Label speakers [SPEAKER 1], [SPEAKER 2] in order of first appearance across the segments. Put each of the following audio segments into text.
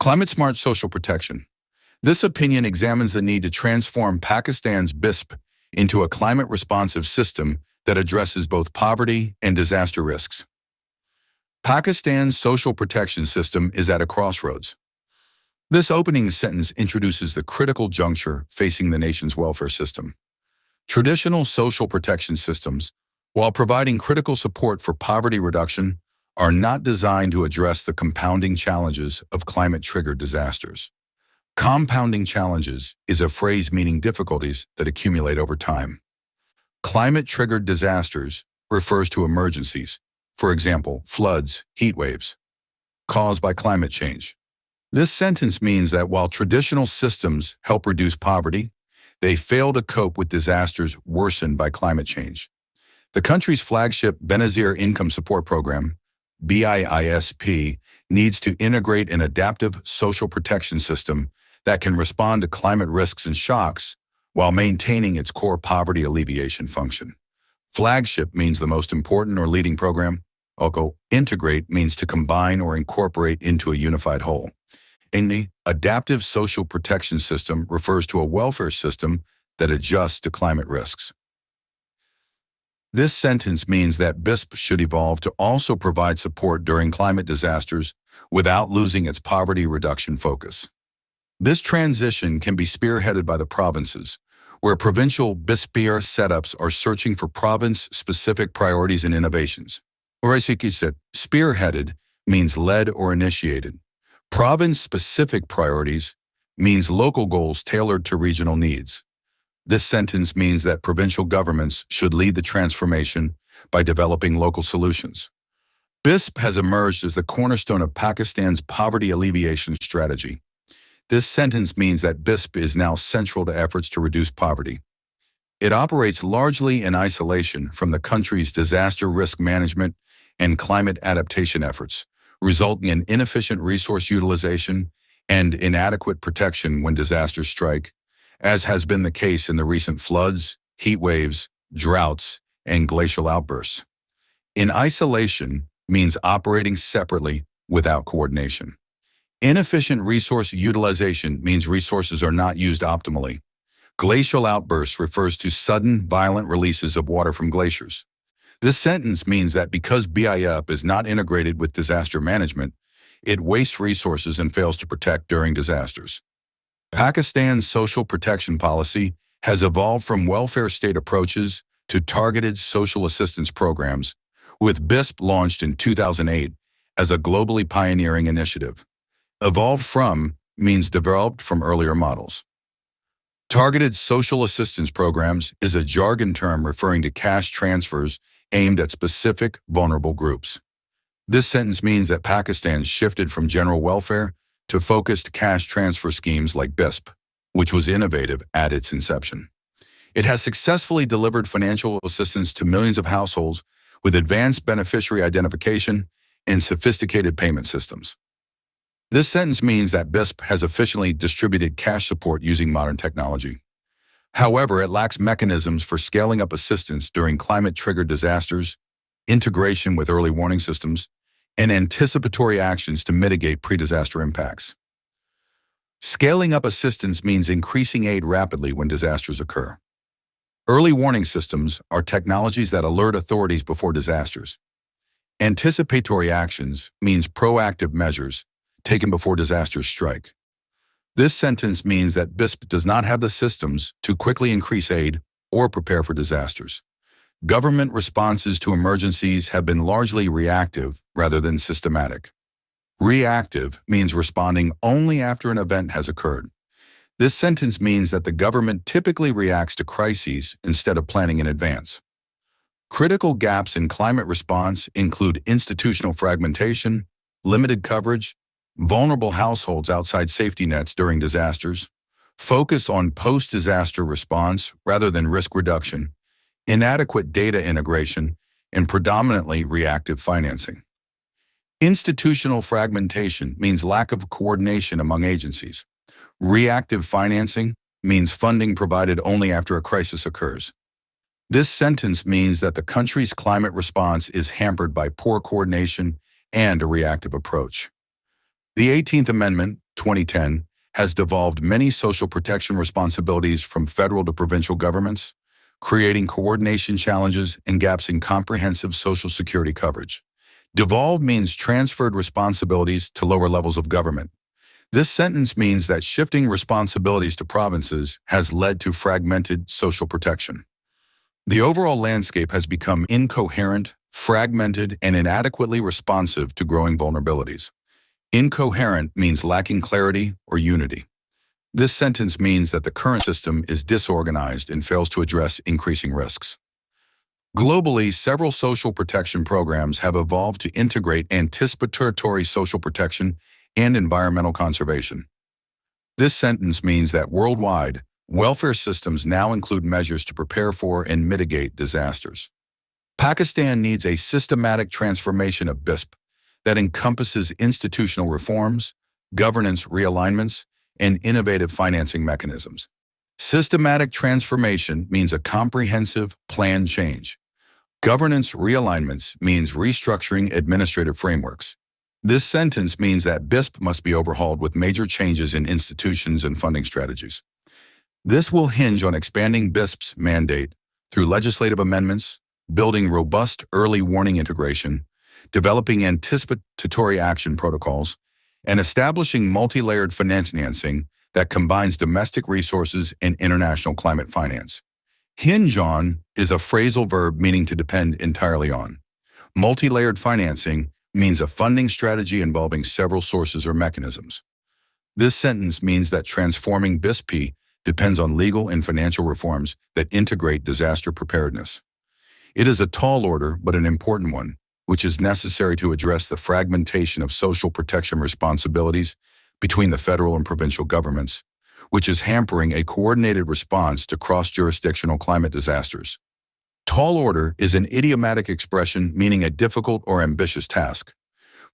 [SPEAKER 1] Climate-smart social protection. This opinion examines the need to transform Pakistan's BISP into a climate-responsive system that addresses both poverty and disaster risks. Pakistan's social protection system is at a crossroads. This opening sentence introduces the critical juncture facing the nation's welfare system. Traditional social protection systems, while providing critical support for poverty reduction, are not designed to address the compounding challenges of climate-triggered disasters. Compounding challenges is a phrase meaning difficulties that accumulate over time. Climate-triggered disasters refers to emergencies, for example, floods, heat waves, caused by climate change. This sentence means that while traditional systems help reduce poverty, they fail to cope with disasters worsened by climate change. The country's flagship Benazir Income Support Program, BISP, needs to integrate an adaptive social protection system that can respond to climate risks and shocks while maintaining its core poverty alleviation function. Flagship means the most important or leading program. Integrate means to combine or incorporate into a unified whole. The adaptive social protection system refers to a welfare system that adjusts to climate risks. This sentence means that BISP should evolve to also provide support during climate disasters without losing its poverty reduction focus. This transition can be spearheaded by the provinces, where provincial BISP setups are searching for province-specific priorities and innovations. Spearheaded means led or initiated. Province-specific priorities means local goals tailored to regional needs. This sentence means that provincial governments should lead the transformation by developing local solutions. BISP has emerged as the cornerstone of Pakistan's poverty alleviation strategy. This sentence means that BISP is now central to efforts to reduce poverty. It operates largely in isolation from the country's disaster risk management and climate adaptation efforts, resulting in inefficient resource utilization and inadequate protection when disasters strike, as has been the case in the recent floods, heat waves, droughts, and glacial outbursts. In isolation means operating separately without coordination. Inefficient resource utilization means resources are not used optimally. Glacial outbursts refers to sudden, violent releases of water from glaciers. This sentence means that because BIP is not integrated with disaster management, it wastes resources and fails to protect during disasters. Pakistan's social protection policy has evolved from welfare state approaches to targeted social assistance programs, with BISP launched in 2008 as a globally pioneering initiative. Evolved from means developed from earlier models. Targeted social assistance programs is a jargon term referring to cash transfers aimed at specific vulnerable groups. This sentence means that Pakistan shifted from general welfare to focused cash transfer schemes like BISP, which was innovative at its inception. It has successfully delivered financial assistance to millions of households with advanced beneficiary identification and sophisticated payment systems. This sentence means that BISP has efficiently distributed cash support using modern technology. However, it lacks mechanisms for scaling up assistance during climate-triggered disasters, integration with early warning systems, and anticipatory actions to mitigate pre-disaster impacts. Scaling up assistance means increasing aid rapidly when disasters occur. Early warning systems are technologies that alert authorities before disasters. Anticipatory actions means proactive measures taken before disasters strike. This sentence means that BISP does not have the systems to quickly increase aid or prepare for disasters. Government responses to emergencies have been largely reactive rather than systematic. Reactive means responding only after an event has occurred. This sentence means that the government typically reacts to crises instead of planning in advance. Critical gaps in climate response include institutional fragmentation, limited coverage, vulnerable households outside safety nets during disasters, focus on post-disaster response rather than risk reduction, inadequate data integration, and predominantly reactive financing. Institutional fragmentation means lack of coordination among agencies. Reactive financing means funding provided only after a crisis occurs. This sentence means that the country's climate response is hampered by poor coordination and a reactive approach. The 18th Amendment 2010, has devolved many social protection responsibilities from federal to provincial governments, creating coordination challenges and gaps in comprehensive Social Security coverage. Devolve means transferred responsibilities to lower levels of government. This sentence means that shifting responsibilities to provinces has led to fragmented social protection. The overall landscape has become incoherent, fragmented, and inadequately responsive to growing vulnerabilities. Incoherent means lacking clarity or unity. This sentence means that the current system is disorganized and fails to address increasing risks. Globally, several social protection programs have evolved to integrate anticipatory social protection and environmental conservation. This sentence means that worldwide, welfare systems now include measures to prepare for and mitigate disasters. Pakistan needs a systematic transformation of BISP that encompasses institutional reforms, governance realignments, and innovative financing mechanisms. Systematic transformation means a comprehensive, planned change. Governance realignments means restructuring administrative frameworks. This sentence means that BISP must be overhauled with major changes in institutions and funding strategies. This will hinge on expanding BISP's mandate through legislative amendments, building robust early warning integration, developing anticipatory action protocols, and establishing multi-layered financing that combines domestic resources and international climate finance. Hinge on is a phrasal verb meaning to depend entirely on. Multi-layered financing means a funding strategy involving several sources or mechanisms. This sentence means that transforming BISP depends on legal and financial reforms that integrate disaster preparedness. It is a tall order, but an important one, which is necessary to address the fragmentation of social protection responsibilities between the federal and provincial governments, which is hampering a coordinated response to cross-jurisdictional climate disasters. Tall order is an idiomatic expression meaning a difficult or ambitious task.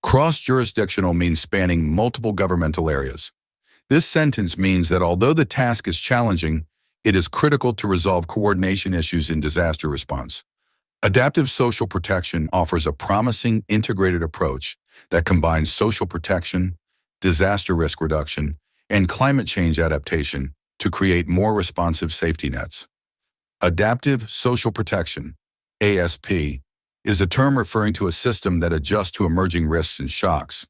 [SPEAKER 1] Cross-jurisdictional means spanning multiple governmental areas. This sentence means that although the task is challenging, it is critical to resolve coordination issues in disaster response. Adaptive social protection offers a promising integrated approach that combines social protection, disaster risk reduction, and climate change adaptation to create more responsive safety nets. Adaptive social protection, ASP, is a term referring to a system that adjusts to emerging risks and shocks.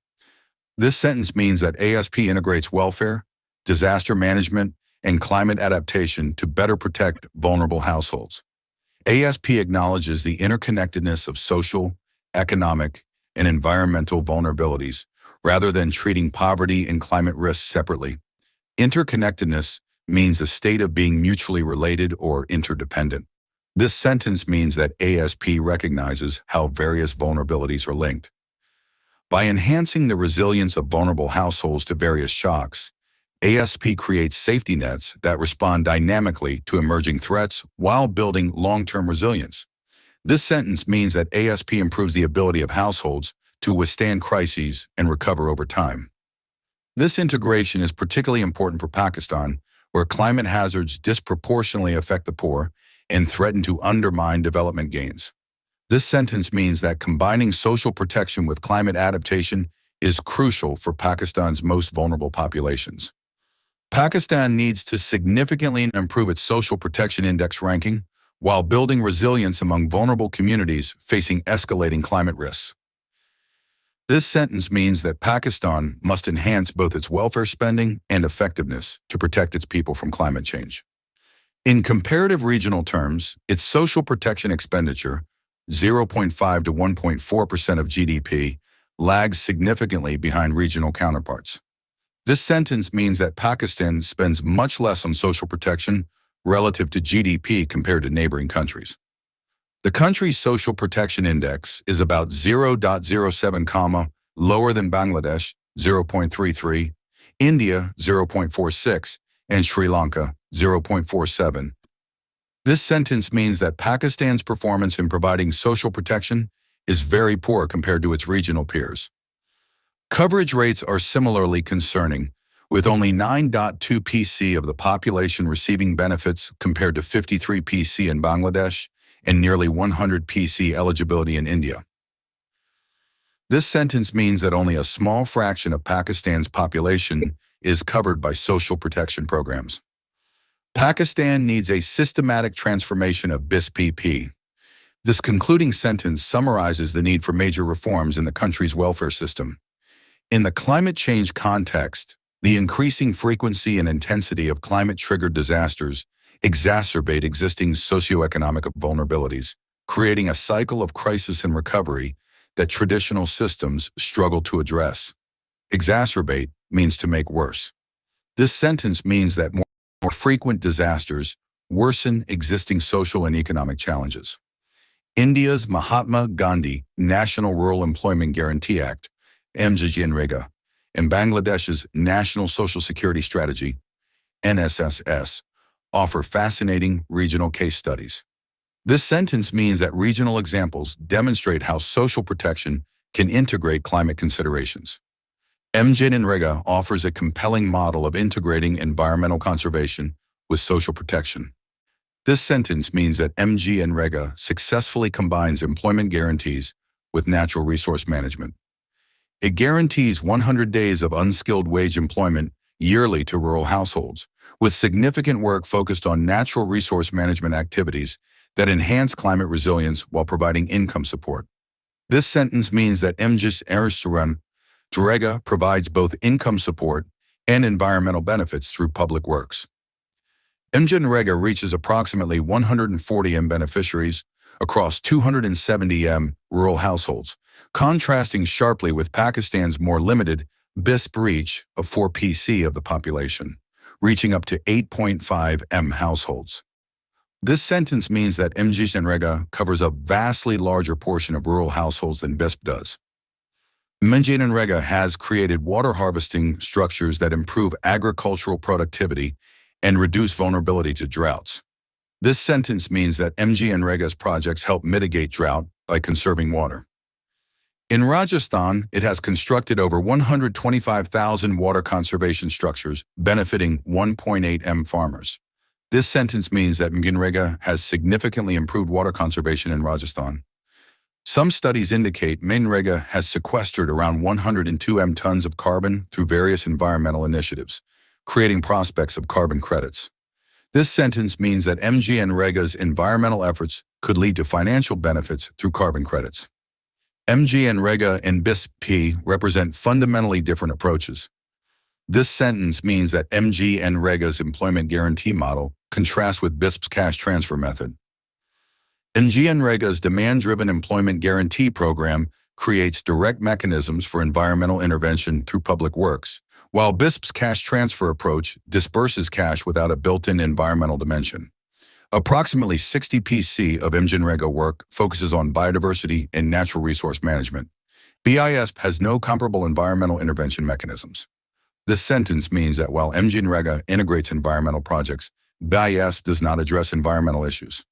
[SPEAKER 1] This sentence means that ASP integrates welfare, disaster management, and climate adaptation to better protect vulnerable households. ASP acknowledges the interconnectedness of social, economic, and environmental vulnerabilities rather than treating poverty and climate risks separately. Interconnectedness means a state of being mutually related or interdependent. This sentence means that ASP recognizes how various vulnerabilities are linked. By enhancing the resilience of vulnerable households to various shocks, ASP creates safety nets that respond dynamically to emerging threats while building long-term resilience. This sentence means that ASP improves the ability of households to withstand crises and recover over time. This integration is particularly important for Pakistan, where climate hazards disproportionately affect the poor and threaten to undermine development gains. This sentence means that combining social protection with climate adaptation is crucial for Pakistan's most vulnerable populations. Pakistan needs to significantly improve its social protection index ranking while building resilience among vulnerable communities facing escalating climate risks. This sentence means that Pakistan must enhance both its welfare spending and effectiveness to protect its people from climate change. In comparative regional terms, its social protection expenditure, 0.5 to 1.4% of GDP, lags significantly behind regional counterparts. This sentence means that Pakistan spends much less on social protection relative to GDP compared to neighboring countries. The country's social protection index is about 0.07, lower than Bangladesh, 0.33, India, 0.46, and Sri Lanka, 0.47. This sentence means that Pakistan's performance in providing social protection is very poor compared to its regional peers. Coverage rates are similarly concerning, with only 9.2 PC of the population receiving benefits compared to 53 PC in Bangladesh and nearly 100 PC eligibility in India. This sentence means that only a small fraction of Pakistan's population is covered by social protection programs. Pakistan needs a systematic transformation of BIS-PP. This concluding sentence summarizes the need for major reforms in the country's welfare system. In the climate change context, the increasing frequency and intensity of climate-triggered disasters exacerbate existing socioeconomic vulnerabilities, creating a cycle of crisis and recovery that traditional systems struggle to address. Exacerbate means to make worse. This sentence means that more frequent disasters worsen existing social and economic challenges. India's Mahatma Gandhi National Rural Employment Guarantee Act, MGNREGA, and Bangladesh's National Social Security Strategy, NSSS, offer fascinating regional case studies. This sentence means that regional examples demonstrate how social protection can integrate climate considerations. MGNREGA offers a compelling model of integrating environmental conservation with social protection. This sentence means that MGNREGA successfully combines employment guarantees with natural resource management. It guarantees 100 days of unskilled wage employment yearly to rural households, with significant work focused on natural resource management activities that enhance climate resilience while providing income support. This sentence means that MGNREGA provides both income support and environmental benefits through public works. MGNREGA reaches approximately 140 beneficiaries across 270 rural households, contrasting sharply with Pakistan's more limited BISP reach of 4% of the population, reaching up to 8.5 households. This sentence means that MGNREGA covers a vastly larger portion of rural households than BISP does. MGNREGA has created water harvesting structures that improve agricultural productivity and reduce vulnerability to droughts. This sentence means that MGNREGA's projects help mitigate drought by conserving water. In Rajasthan, it has constructed over 125,000 water conservation structures benefiting 1.8 farmers. This sentence means that MGNREGA has significantly improved water conservation in Rajasthan. Some studies indicate MGNREGA has sequestered around 102 tons of carbon through various environmental initiatives, creating prospects of carbon credits. This sentence means that MGNREGA's environmental efforts could lead to financial benefits through carbon credits. MGNREGA and BISP represent fundamentally different approaches. This sentence means that MGNREGA's employment guarantee model contrasts with BISP's cash transfer method. MGNREGA's demand-driven employment guarantee program creates direct mechanisms for environmental intervention through public works, while BISP's cash transfer approach disperses cash without a built-in environmental dimension. Approximately 60% of MGNREGA work focuses on biodiversity and natural resource management. BISP has no comparable environmental intervention mechanisms. This sentence means that while MGNREGA integrates environmental projects, BISP does not address environmental issues.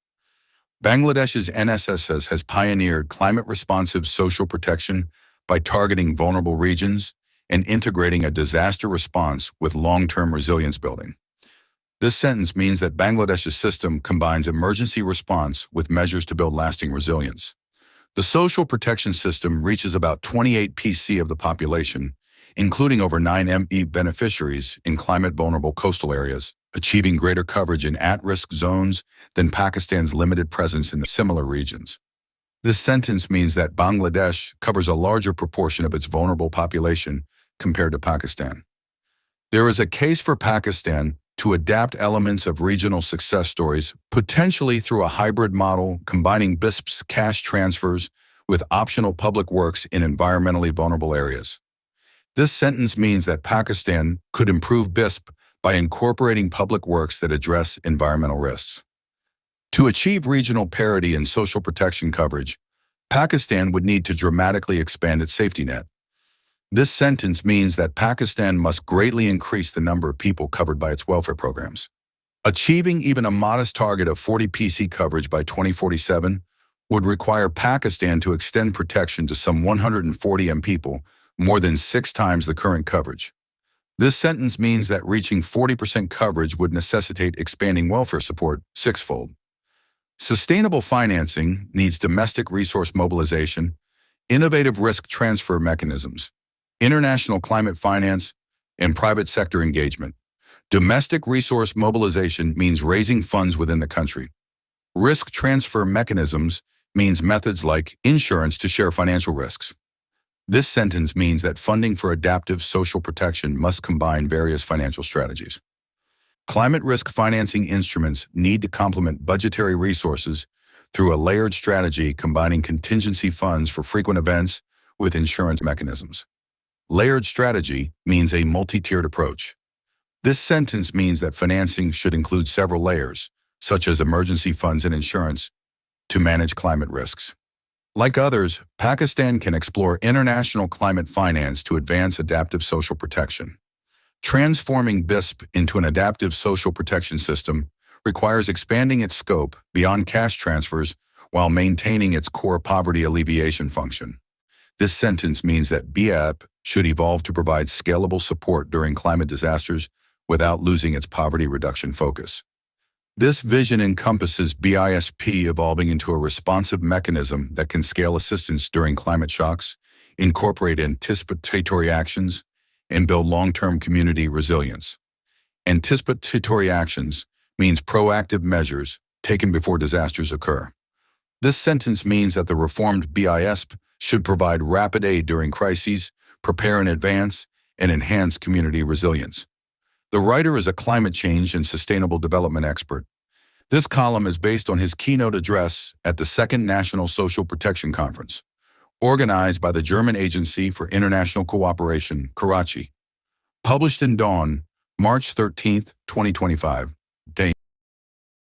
[SPEAKER 1] Bangladesh's NSSS has pioneered climate-responsive social protection by targeting vulnerable regions and integrating a disaster response with long-term resilience building. This sentence means that Bangladesh's system combines emergency response with measures to build lasting resilience. The social protection system reaches about 28% of the population, including over 9 beneficiaries in climate-vulnerable coastal areas, achieving greater coverage in at-risk zones than Pakistan's limited presence in the similar regions. This sentence means that Bangladesh covers a larger proportion of its vulnerable population compared to Pakistan. There is a case for Pakistan to adapt elements of regional success stories, potentially through a hybrid model combining BISP's cash transfers with optional public works in environmentally vulnerable areas. This sentence means that Pakistan could improve BISP by incorporating public works that address environmental risks. To achieve regional parity in social protection coverage, Pakistan would need to dramatically expand its safety net. This sentence means that Pakistan must greatly increase the number of people covered by its welfare programs. Achieving even a modest target of 40% coverage by 2047 would require Pakistan to extend protection to some 140 people, more than 6 times the current coverage. This sentence means that reaching 40% coverage would necessitate expanding welfare support 6-fold. Sustainable financing needs domestic resource mobilization, Innovative risk transfer mechanisms, international climate finance, and private sector engagement. Domestic resource mobilization means raising funds within the country. Risk transfer mechanisms means methods like insurance to share financial risks. This sentence means that funding for adaptive social protection must combine various financial strategies. Climate risk financing instruments need to complement budgetary resources through a layered strategy combining contingency funds for frequent events with insurance mechanisms. Layered strategy means a multi-tiered approach. This sentence means that financing should include several layers, such as emergency funds and insurance, to manage climate risks. Like others, Pakistan can explore international climate finance to advance adaptive social protection. Transforming BISP into an adaptive social protection system requires expanding its scope beyond cash transfers while maintaining its core poverty alleviation function. This sentence means that BISP should evolve to provide scalable support during climate disasters without losing its poverty reduction focus. This vision encompasses BISP evolving into a responsive mechanism that can scale assistance during climate shocks, incorporate anticipatory actions, and build long-term community resilience. Anticipatory actions means proactive measures taken before disasters occur. This sentence means that the reformed BISP should provide rapid aid during crises, prepare in advance, and enhance community resilience. The writer is a climate change and sustainable development expert. This column is based on his keynote address at the Second National Social Protection Conference, organized by the German Agency for International Cooperation, Karachi. Published in Dawn, March 13, 2025.